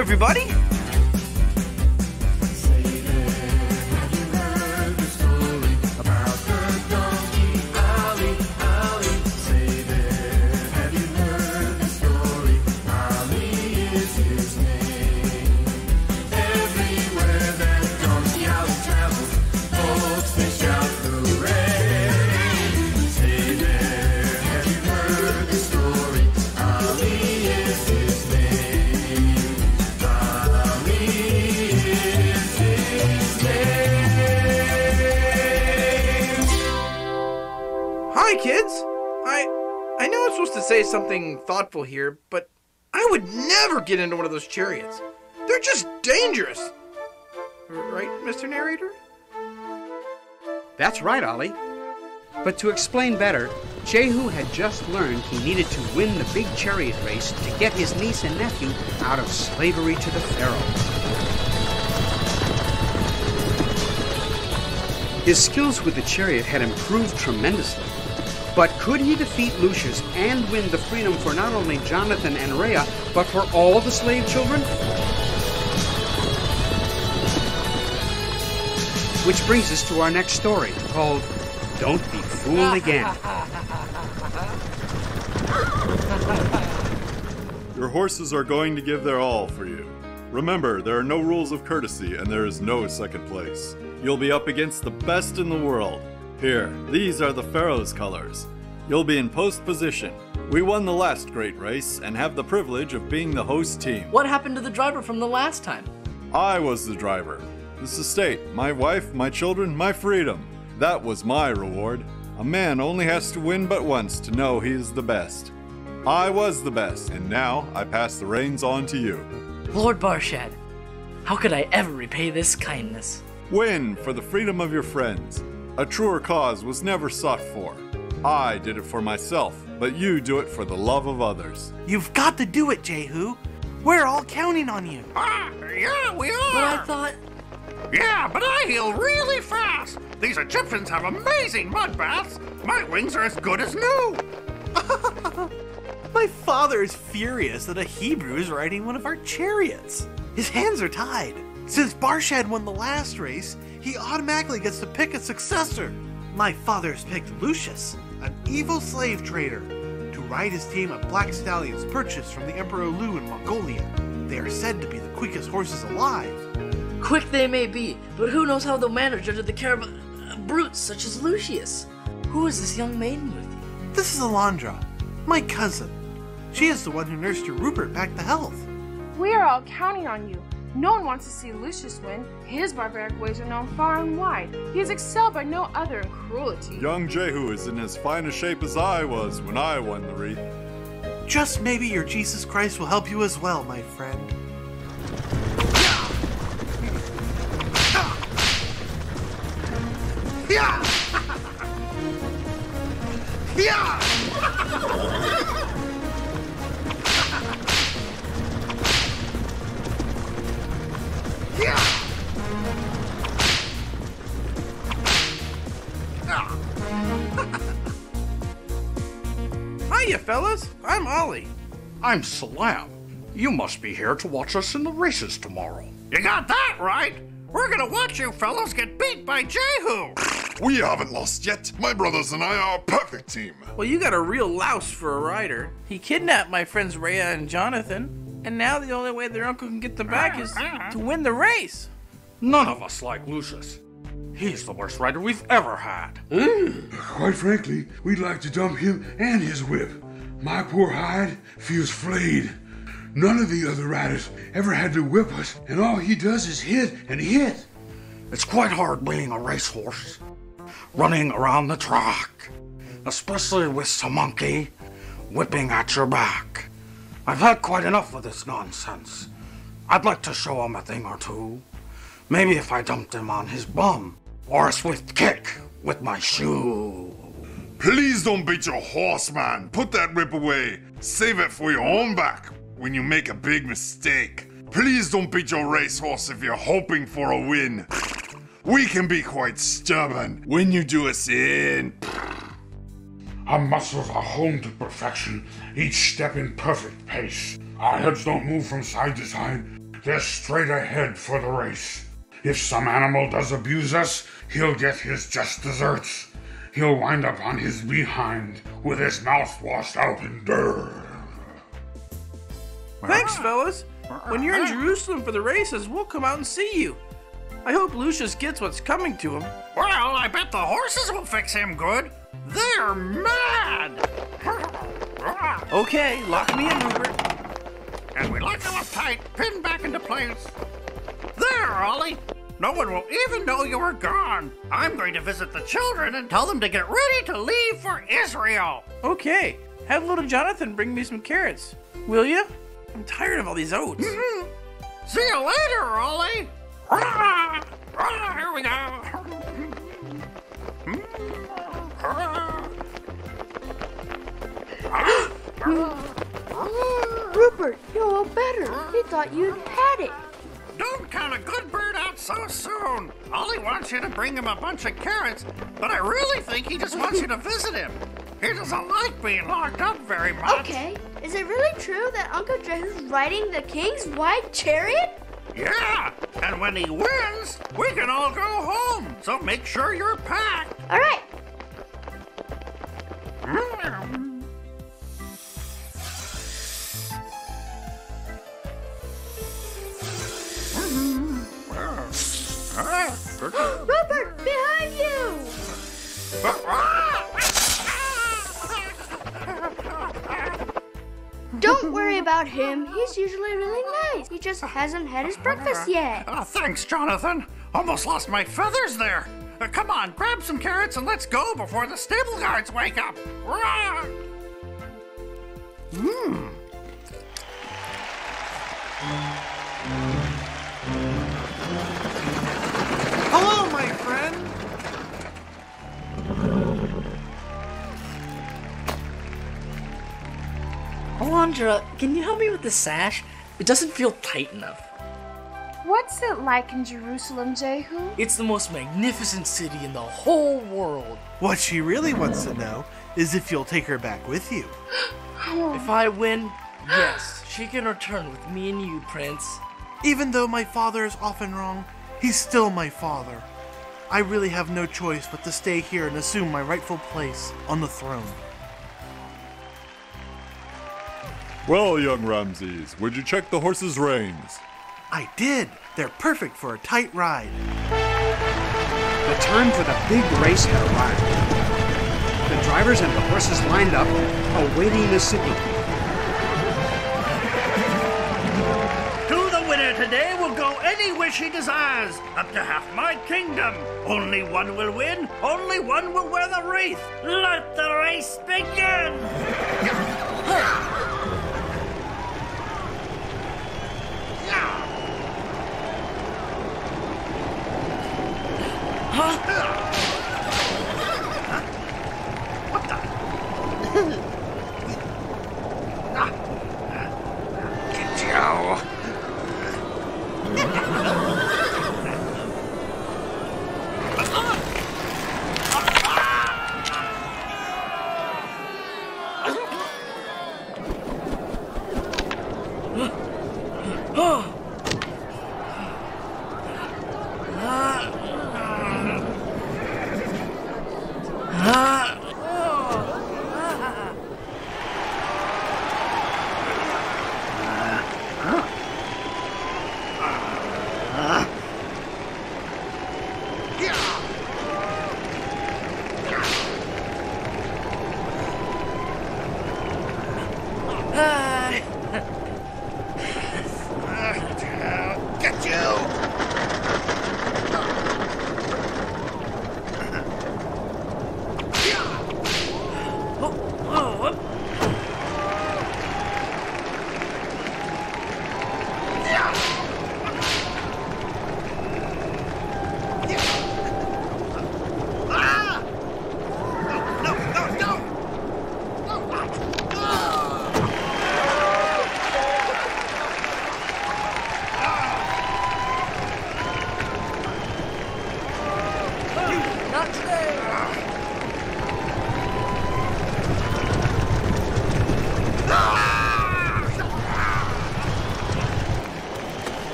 everybody! Hi, kids! I know I'm supposed to say something thoughtful here, but I would never get into one of those chariots. They're just dangerous. Right, Mr. Narrator? That's right, Ollie. But to explain better, Jehu had just learned he needed to win the big chariot race to get his niece and nephew out of slavery to the pharaohs. His skills with the chariot had improved tremendously. But could he defeat Lucius and win the freedom for not only Jonathan and Rhea, but for all the slave children? Which brings us to our next story, called Don't Be Fooled Again. Your horses are going to give their all for you. Remember, there are no rules of courtesy and there is no second place. You'll be up against the best in the world. Here, these are the Pharaoh's colors. You'll be in post position. We won the last great race and have the privilege of being the host team. What happened to the driver from the last time? I was the driver. This estate, my wife, my children, my freedom. That was my reward. A man only has to win but once to know he is the best. I was the best, and now I pass the reins on to you. Lord Barshad, how could I ever repay this kindness? Win for the freedom of your friends. A truer cause was never sought for. I did it for myself, but you do it for the love of others. You've got to do it, Jehu. We're all counting on you. Yeah, we are. But I thought... Yeah, but I heal really fast. These Egyptians have amazing mud baths. My wings are as good as new. My father is furious that a Hebrew is riding one of our chariots. His hands are tied. Since Barshad won the last race, he automatically gets to pick a successor. My father has picked Lucius, an evil slave trader, to ride his team of black stallions purchased from the Emperor Lu in Mongolia. They are said to be the quickest horses alive. Quick they may be, but who knows how they'll manage under the care of brutes such as Lucius? Who is this young maiden with you? This is Alondra, my cousin. She is the one who nursed your Rupert back to health. We are all counting on you. No one wants to see Lucius win. His barbaric ways are known far and wide. He is excelled by no other in cruelty. Young Jehu is in as fine a shape as I was when I won the wreath. Just maybe your Jesus Christ will help you as well, my friend. Yeah! Yeah! Hiya, fellas. I'm Ollie. I'm Salam. You must be here to watch us in the races tomorrow. You got that right. We're gonna watch you fellows get beat by Jehu. We haven't lost yet. My brothers and I are a perfect team. Well, you got a real louse for a rider. He kidnapped my friends Rhea and Jonathan, and now the only way their uncle can get them back is to win the race. None of us like Lucius. He's the worst rider we've ever had. Quite frankly, we'd like to dump him and his whip. My poor hide feels flayed. None of the other riders ever had to whip us, and all he does is hit and hit. It's quite hard being a racehorse, running around the track, especially with some monkey whipping at your back. I've had quite enough of this nonsense. I'd like to show him a thing or two. Maybe if I dumped him on his bum, or a swift kick with my shoe. Please don't beat your horse, man. Put that whip away. Save it for your own back when you make a big mistake. Please don't beat your racehorse if you're hoping for a win. We can be quite stubborn when you do us in. Our muscles are honed to perfection, each step in perfect pace. Our heads don't move from side to side, They're straight ahead for the race. If some animal does abuse us, he'll get his just desserts. He'll wind up on his behind with his mouth washed out in dirt. Thanks, fellas. When you're in Jerusalem for the races, we'll come out and see you. I hope Lucius gets what's coming to him. Well, I bet the horses will fix him good. They're mad. Okay, lock me in, Rupert. And we lock him up tight, pinned back into place. There, Ollie. No one will even know you are gone. I'm going to visit the children and tell them to get ready to leave for Israel. Okay, have little Jonathan bring me some carrots. Will you? I'm tired of all these oats. See you later, Ollie. Here we go. Rupert, you know better. He thought you'd had it. Don't count a good bird out so soon. Ollie wants you to bring him a bunch of carrots, but I really think he just wants you to visit him. He doesn't like being locked up very much. Okay, is it really true that Uncle Jehu's riding the king's white chariot? Yeah, and when he wins, we can all go home. So make sure you're packed. All right. Rupert, behind you! Don't worry about him. He's usually really nice. He just hasn't had his breakfast yet. Thanks, Jonathan. Almost lost my feathers there. Come on, grab some carrots and let's go before the stable guards wake up. Hello, my friend. Alondra, can you help me with the sash? It doesn't feel tight enough. What's it like in Jerusalem, Jehu? It's the most magnificent city in the whole world. What she really wants to know is if you'll take her back with you. If I win, yes, she can return with me and you, Prince. Even though my father is often wrong, he's still my father. I really have no choice but to stay here and assume my rightful place on the throne. Well, young Ramses, would you check the horse's reins? I did. They're perfect for a tight ride. The time for the big race had arrived. The drivers and the horses lined up, awaiting the signal. To the winner today will go any wish he desires, up to half my kingdom. Only one will win, only one will wear the wreath. Let the race begin! What the? Get you!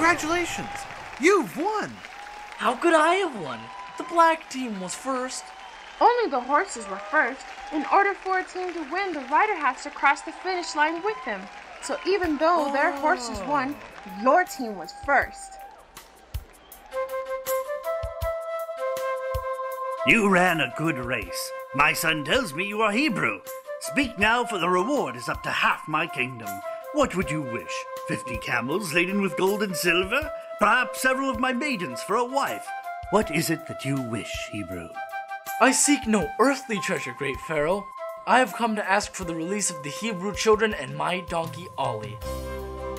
Congratulations! You've won! How could I have won? The black team was first. Only the horses were first. In order for a team to win, the rider has to cross the finish line with them. So even though their horses won, your team was first. You ran a good race. My son tells me you are Hebrew. Speak now, for the reward is up to half my kingdom. What would you wish? 50 camels laden with gold and silver? Perhaps several of my maidens for a wife? What is it that you wish, Hebrew? I seek no earthly treasure, great Pharaoh. I have come to ask for the release of the Hebrew children and my donkey Ollie.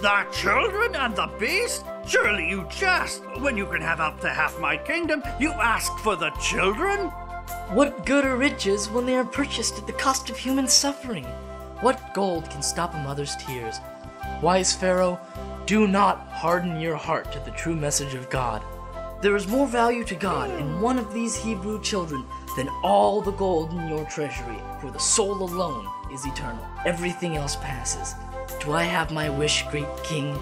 The children and the beast? Surely you jest. When you can have up to half my kingdom, you ask for the children? What good are riches when they are purchased at the cost of human suffering? What gold can stop a mother's tears? Wise Pharaoh, do not harden your heart to the true message of God. There is more value to God in one of these Hebrew children than all the gold in your treasury, for the soul alone is eternal. Everything else passes. Do I have my wish, great king?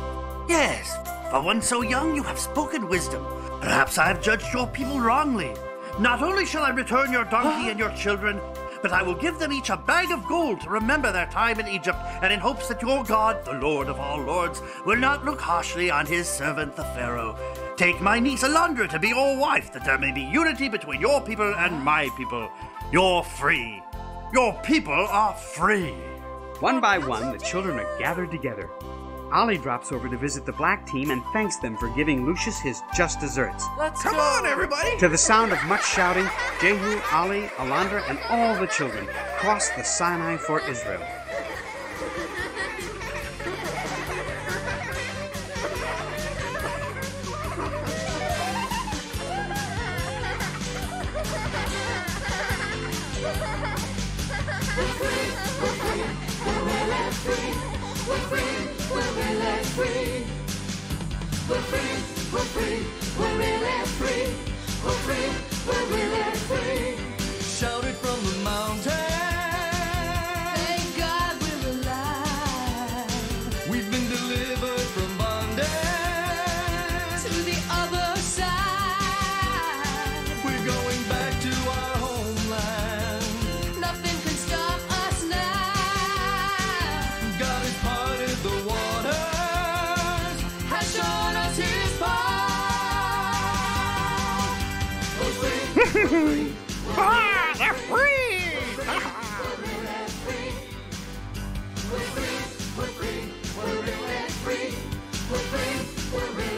Yes, for one so young you have spoken wisdom. Perhaps I have judged your people wrongly. Not only shall I return your donkey and your children, but I will give them each a bag of gold to remember their time in Egypt, and in hopes that your God, the Lord of all lords, will not look harshly on his servant the Pharaoh. Take my niece Alondra to be your wife, that there may be unity between your people and my people. You're free. Your people are free. One by one, the children are gathered together. Ollie drops over to visit the black team and thanks them for giving Lucius his just desserts. Come on, everybody! To the sound of much shouting, Jehu, Ollie, Alondra, and all the children cross the Sinai for Israel. Shouted from the mountain. Thank God we're alive. We've been delivered from bondage to the other side. We're going back to our homeland. Nothing can stop us now. God has parted the waters, has shown us his power. We're free. Ah, they're free!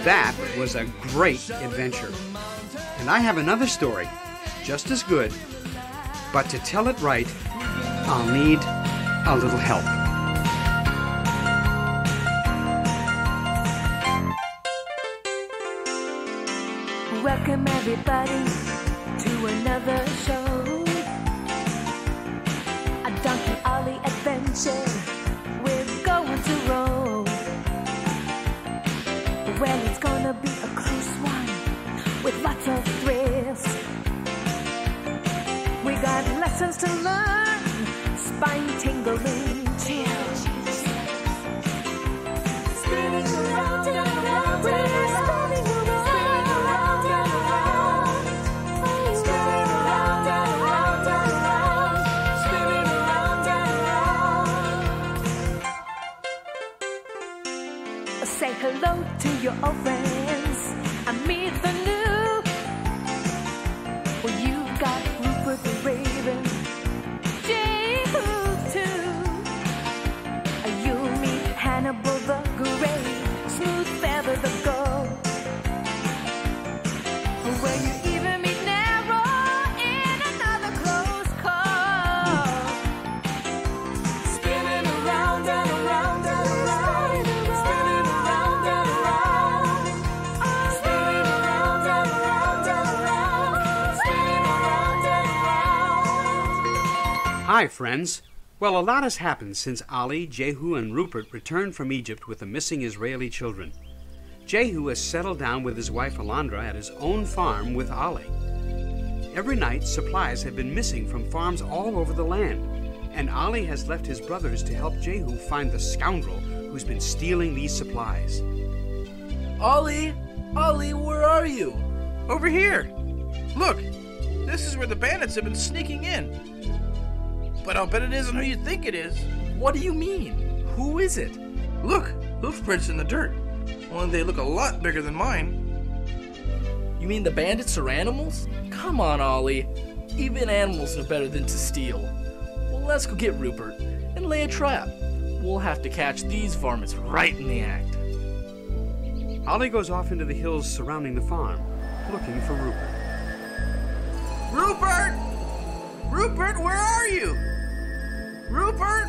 That was a great adventure. And I have another story, just as good, but to tell it right, I'll need a little help. Welcome everybody to another show. A Donkey Ollie adventure. We're going to roll. Well, it's gonna be a close one with lots of thrills. We got lessons to learn, spine-tingling chills. Spinning around and around, we're spinning around. Say hello to your old friends and meet the new. Well, you got Rupert the Raven, Jehu too. You'll meet Hannibal the Great, Smooth Feather the Goat. Well, you even meet Nero in another close call. Spinning around and around and around. Hi, friends. Well, a lot has happened since Ollie, Jehu, and Rupert returned from Egypt with the missing Israeli children. Jehu has settled down with his wife Alondra at his own farm with Ollie. Every night, supplies have been missing from farms all over the land, and Ollie has left his brothers to help Jehu find the scoundrel who's been stealing these supplies. Ollie! Ollie, where are you? Over here! Look! This is where the bandits have been sneaking in. But I'll bet it isn't who you think it is. What do you mean? Who is it? Look! Hoof prints in the dirt. Only they look a lot bigger than mine. You mean the bandits are animals? Come on, Ollie. Even animals are better than to steal. Well, let's go get Rupert and lay a trap. We'll have to catch these varmints right in the act. Ollie goes off into the hills surrounding the farm, looking for Rupert. Rupert! Rupert, where are you? Rupert,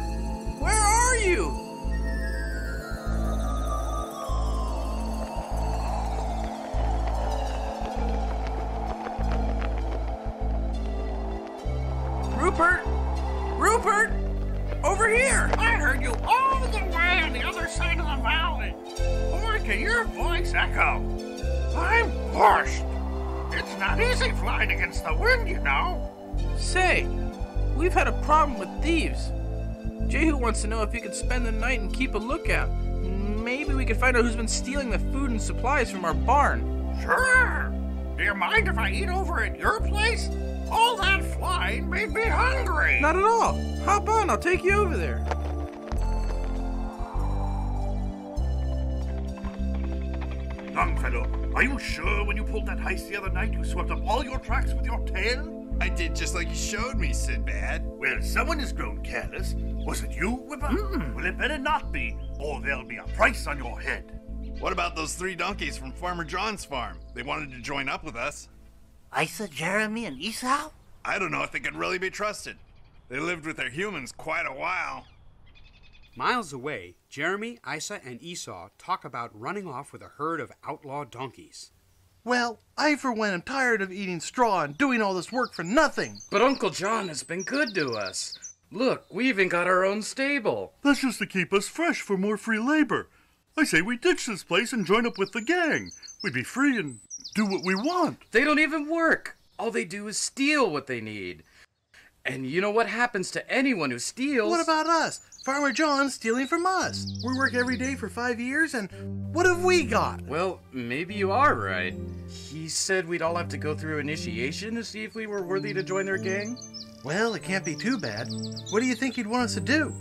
where are you? Rupert! Rupert! Over here! I heard you all the way on the other side of the valley. Boy, can your voice echo. I'm hoarse. It's not easy flying against the wind, you know. Say, we've had a problem with thieves. Jehu wants to know if he could spend the night and keep a lookout. Maybe we could find out who's been stealing the food and supplies from our barn. Sure. Do you mind if I eat over at your place? All that flying made me hungry. Not at all. Hop on, I'll take you over there. Young fellow, are you sure when you pulled that heist the other night you swept up all your tracks with your tail? I did just like you showed me, Sinbad. Well, someone has grown careless. Was it you, Whipper? Well, it better not be, or there'll be a price on your head. What about those 3 donkeys from Farmer John's farm? They wanted to join up with us. Isa, Jeremy, and Esau? I don't know if they could really be trusted. They lived with their humans quite a while. Miles away, Jeremy, Isa, and Esau talk about running off with a herd of outlaw donkeys. Well, I for one am tired of eating straw and doing all this work for nothing. But Uncle John has been good to us. Look, we even got our own stable. That's just to keep us fresh for more free labor. I say we ditch this place and join up with the gang. We'd be free and do what we want. They don't even work. All they do is steal what they need. And you know what happens to anyone who steals? What about us? Farmer John's stealing from us. We work every day for 5 years, and what have we got? Well, maybe you are right. He said we'd all have to go through initiation to see if we were worthy to join their gang. Well, it can't be too bad. What do you think he'd want us to do?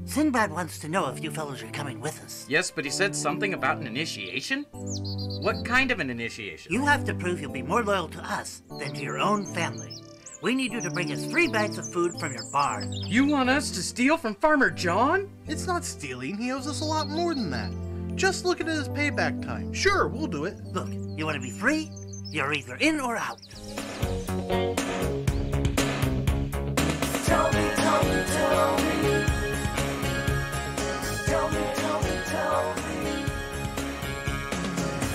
Sinbad wants to know if you fellows are coming with us. Yes, but he said something about an initiation? What kind of an initiation? You have to prove you'll be more loyal to us than to your own family. We need you to bring us 3 bags of food from your barn. You want us to steal from Farmer John? It's not stealing. He owes us a lot more than that. Just look at his payback time. Sure, we'll do it. Look, you want to be free? You're either in or out. Tell me, tell me, tell me. Tell me, tell me, tell me.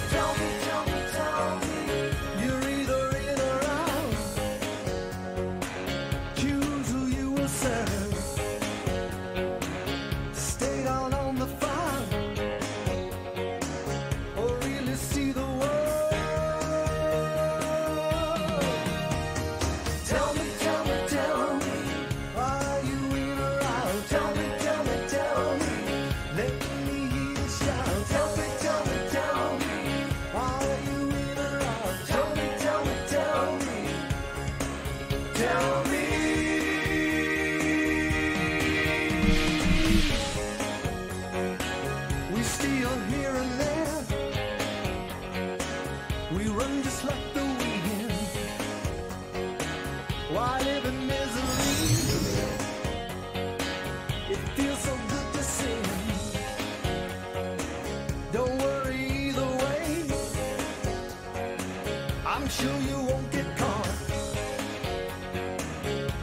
Tell me, tell me, tell me. You're either in or out. Choose who you will serve. Stay down on the farm, or really see the world. Tell me, tell me, tell me. Are you in or out? Tell me, tell me, tell me. Let me hear you shout. Tell me, tell me, tell me. Are you in or out? Tell me, tell me, tell me. Tell me. We steal here and there. We run just like the wind. Why live in misery? It feels so good to sin. Don't worry either way. I'm sure you won't get caught.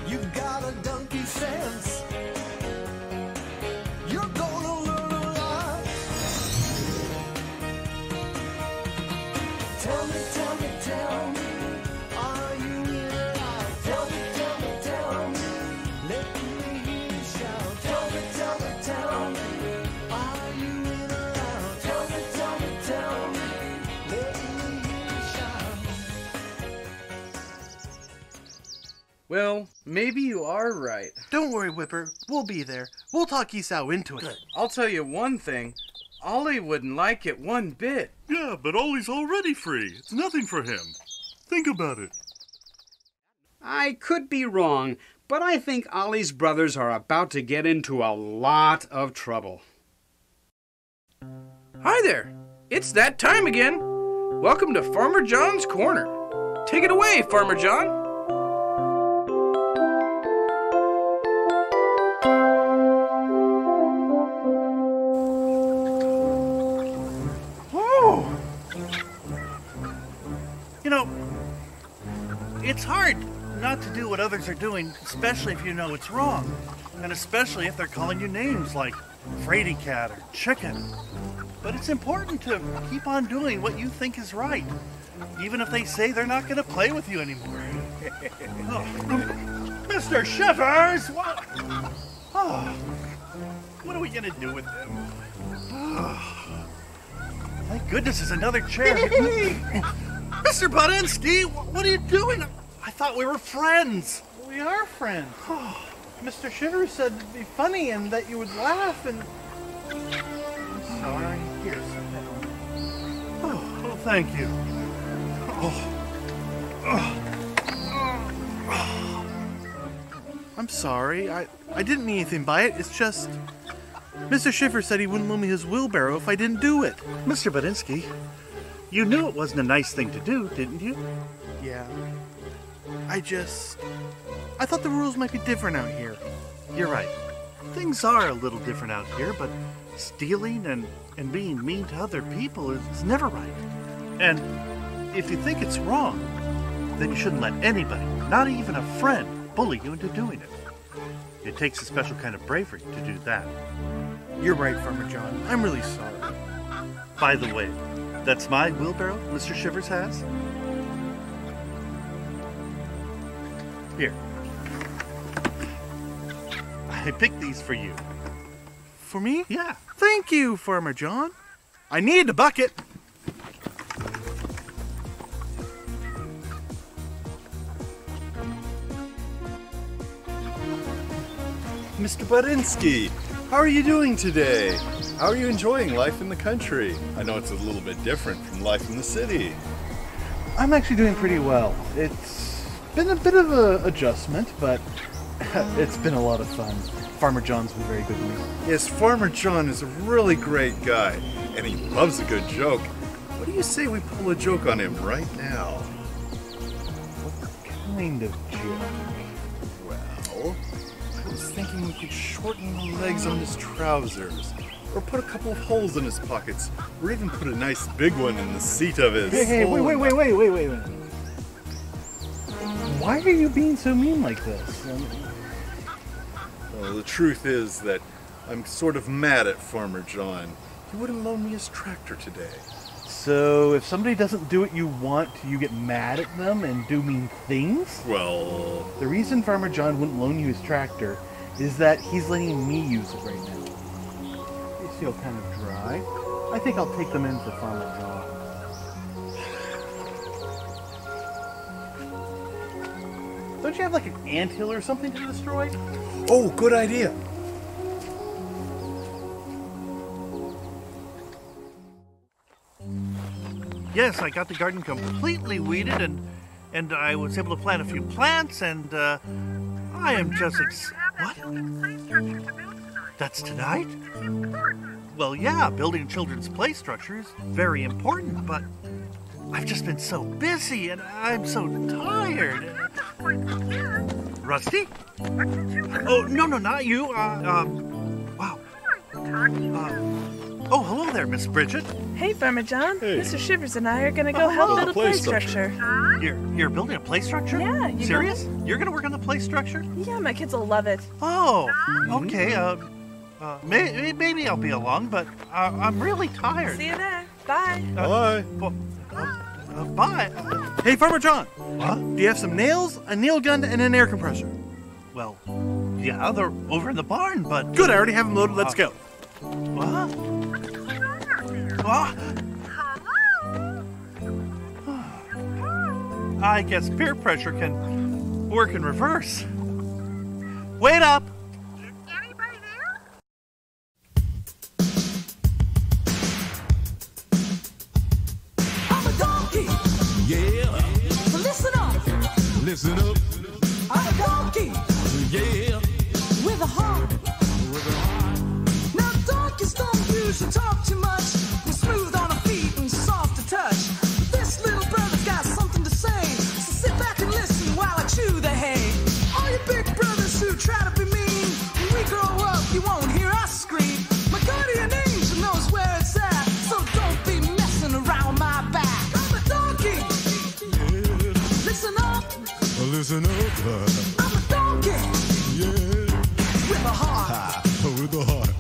You've got a donkey sense. You're gonna learn a lot. Tell me, tell me, tell me. Are you in or out? Tell me, tell me, tell me. Let me hear you shout. Tell me, tell me, tell me. Are you in or out? Tell me, tell me, tell me. Let me hear you shout. Well, maybe you are right. Don't worry, Whipper. We'll be there. We'll talk Esau into it. Good. I'll tell you one thing. Ollie wouldn't like it one bit. Yeah, but Ollie's already free. It's nothing for him. Think about it. I could be wrong, but I think Ollie's brothers are about to get into a lot of trouble. Hi there. It's that time again. Welcome to Farmer John's Corner. Take it away, Farmer John. Oh! You know, it's hard not to do what others are doing, especially if you know it's wrong. And especially if they're calling you names like Fraidy Cat or Chicken. But it's important to keep on doing what you think is right, even if they say they're not going to play with you anymore. Mr. Shivers! What are we going to do with him? Thank goodness there's another chair. Mr. Budinsky, what are you doing? I thought we were friends. We are friends. Mr. Shivers said it'd be funny and that you would laugh and... I'm sorry. Here, sit down. Oh, thank you. I'm sorry. I didn't mean anything by it. It's just... Mr. Shivers said he wouldn't loan me his wheelbarrow if I didn't do it. Mr. Budinsky, you knew it wasn't a nice thing to do, didn't you? Yeah. I thought the rules might be different out here. You're right. Things are a little different out here, but stealing and being mean to other people is never right. And if you think it's wrong, then you shouldn't let anybody, not even a friend, bully you into doing it. It takes a special kind of bravery to do that. You're right, Farmer John. I'm really sorry. By the way, that's my wheelbarrow Mr. Shivers has. Here. I picked these for you. For me? Yeah. Thank you, Farmer John. I need a bucket. Mr. Budinsky, how are you doing today? How are you enjoying life in the country? I know it's a little bit different from life in the city. I'm actually doing pretty well. It's been a bit of an adjustment, but it's been a lot of fun. Farmer John's been very good to me. Yes, Farmer John is a really great guy, and he loves a good joke. What do you say we pull a joke on him right now? What kind of joke? Well, I was thinking we could shorten the legs on his trousers, or put a couple of holes in his pockets, or even put a nice big one in the seat of his... Hey, wait. Why are you being so mean like this? Well, the truth is that I'm sort of mad at Farmer John. He wouldn't loan me his tractor today. So, if somebody doesn't do what you want, you get mad at them and do mean things? Well... The reason Farmer John wouldn't loan you his tractor is that he's letting me use it right now. They feel kind of dry. I think I'll take them in for Farmer John. Don't you have like an anthill or something to destroy? Oh, good idea. Yes, I got the garden completely weeded, and I was able to plant a few plants, and I am just what? That's tonight? Well, yeah, building a children's play structure is very important, but I've just been so busy, and I'm so tired. Rusty? Oh, no, not you. Wow. Oh, hello there, Miss Bridget. Hey, Farmer John. Hey. Mr. Shivers and I are gonna go help build a play structure. You're building a play structure? Yeah. You Serious? You're gonna work on the play structure? Yeah, my kids will love it. Oh, okay. Maybe I'll be along, but I'm really tired. See you there. Bye. Bye. Bye. Hey, Farmer John! What? Do you have some nails, a nail gun, and an air compressor? Well, yeah, they're over in the barn, but... Good, I already have them loaded. Let's go. What? What? I guess peer pressure can work in reverse. Wait up! Listen up. I'm a donkey. Yeah. With a heart. Now donkeys don't usually talk too much. We're smooth on our feet and soft to touch. This little brother's got something to say. So sit back and listen while I chew the hay. All you big brothers who try to be mean, when we grow up, you won't hear us scream. My guardian angel knows where it's at, so don't be messing around my back. I'm a donkey. Yeah. Listen up. Listen up. I'm a donkey. Yeah. With a heart. With a heart.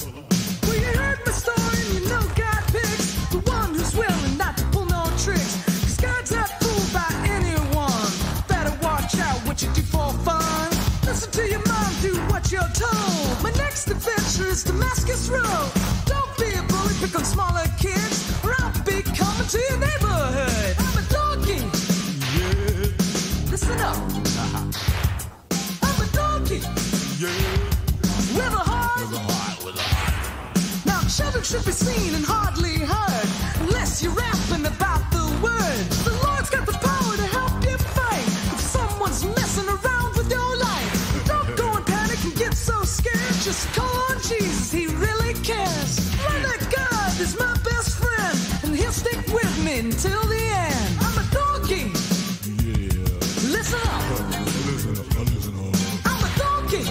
Well, you heard my story and you know God picks the one who's willing not to pull no tricks. 'Cause God's not fooled by anyone. Better watch out what you do for fun. Listen to your mom, do what you're told. My next adventure is Damascus Road. Don't be a bully, pick on smaller kids, or I'll be coming to your neighborhood. I'm a donkey. Yeah. Listen up. I'm a donkey. Yeah. With a heart. With a heart. With a heart. Now children should be seen and hardly heard, unless you're rapping about the word. The Lord's got the power to help you fight. If someone's messing around with your life, don't go and panic and get so scared. Just call on Jesus, he really cares. Know that God is my best friend, and he'll stick with me until the end. I'm a donkey. Yeah. Listen up. Listen up. Listen up. I'm a donkey.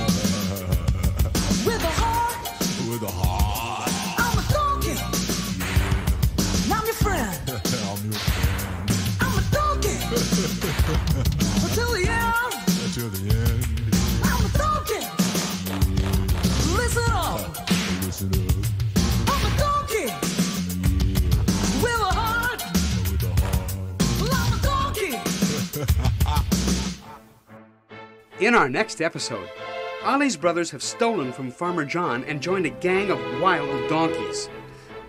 With a heart. With a heart. I'm a donkey. And I'm your friend. I'm your friend. I'm a donkey. Until the end. Until the end. I'm a donkey. Listen up. Listen up. I'm a donkey. With a heart. With a heart. Well, I'm a donkey. In our next episode, Ollie's brothers have stolen from Farmer John and joined a gang of wild donkeys.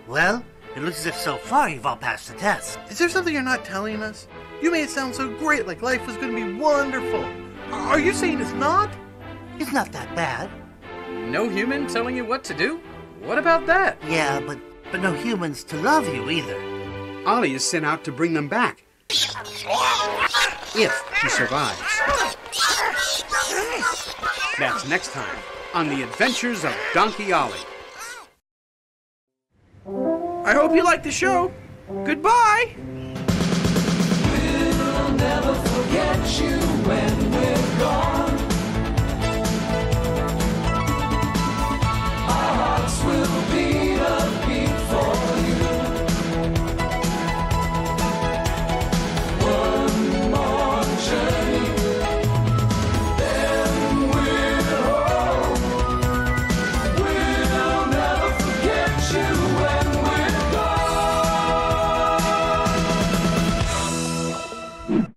Well, it looks as if so far you've all passed the test. Is there something you're not telling us? You made it sound so great, like life was going to be wonderful. Are you saying it's not? It's not that bad. No human telling you what to do? What about that? Yeah, but no humans to love you either. Ollie is sent out to bring them back. If he survives. That's next time on The Adventures of Donkey Ollie. I hope you liked the show. Goodbye.